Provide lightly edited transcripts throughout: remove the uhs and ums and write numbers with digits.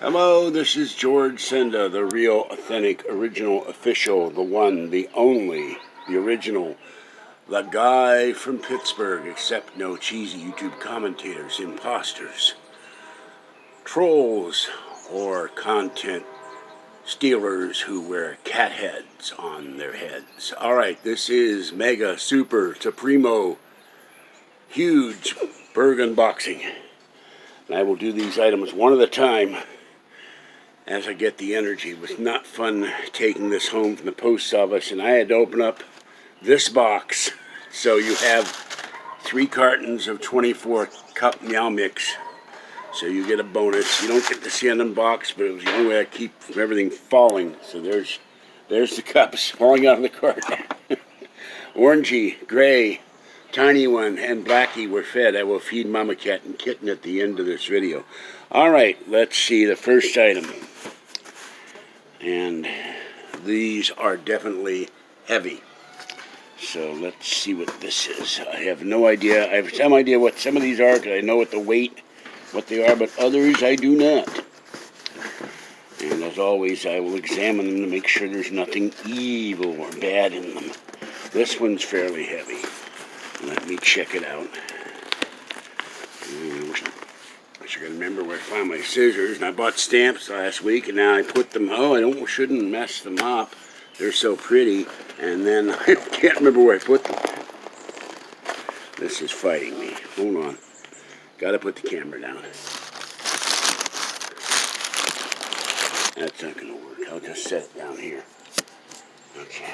Hello, this is George Senda, the real, authentic, original, official, the one, the only, the original, the guy from Pittsburgh, except no cheesy YouTube commentators, imposters, trolls, or content stealers who wear cat heads on their heads. Alright, this is mega, super, supremo, huge Burgh unboxing. And I will do these items one at a time as I get the energy. It was not fun taking this home from the post office, and I had to open up this box. So you have 3 cartons of 24 cup meow mix, so you get a bonus. You don't get to see an unbox, but it was the only way I keep from everything falling. So there's the cups falling out of the cart. Orangey, gray, tiny one, and Blackie were fed. I will feed Mama Cat and Kitten at the end of this video. Alright, let's see the first item. And these are definitely heavy. So let's see what this is. I have no idea. I have some idea what some of these are because I know what the weight, what they are, but others I do not. And as always, I will examine them to make sure there's nothing evil or bad in them. This one's fairly heavy. Let me check it out. I should remember where I found my scissors. And I bought stamps last week, and now I put them. Oh, I shouldn't mess them up. They're so pretty. And then I can't remember where I put them. This is fighting me. Hold on. Gotta put the camera down. That's not gonna work. I'll just set it down here. Okay.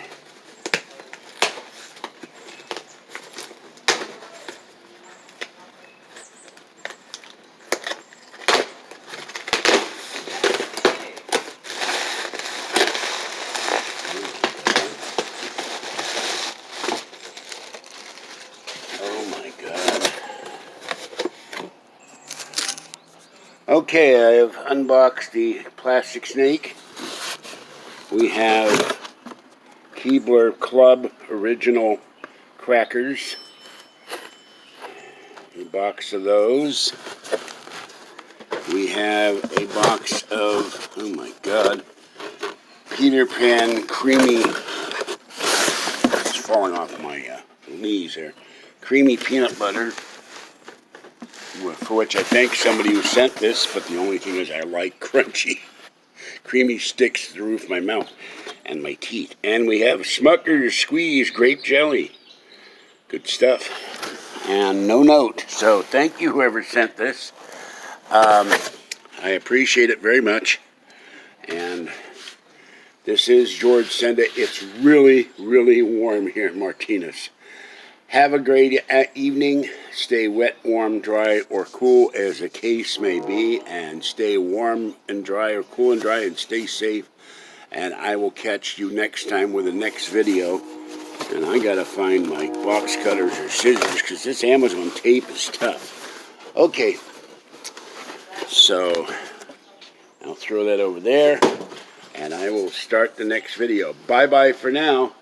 Okay, I have unboxed the plastic snake. We have Keebler Club original crackers. A box of those. We have a box of, oh my god, Peter Pan creamy, it's falling off my knees there, creamy peanut butter, for which I thank somebody who sent this, but the only thing is I like crunchy, creamy sticks to the roof of my mouth and my teeth. And we have Smucker's Squeeze Grape Jelly. Good stuff. And no note. So thank you whoever sent this. I appreciate it very much. And this is George Senda. It's really, really warm here in Martinez. Have a great evening. Stay wet, warm, dry, or cool as the case may be. And stay warm and dry or cool and dry and stay safe. And I will catch you next time with the next video. And I gotta find my box cutters or scissors because this Amazon tape is tough. Okay. So I'll throw that over there. And I will start the next video. Bye-bye for now.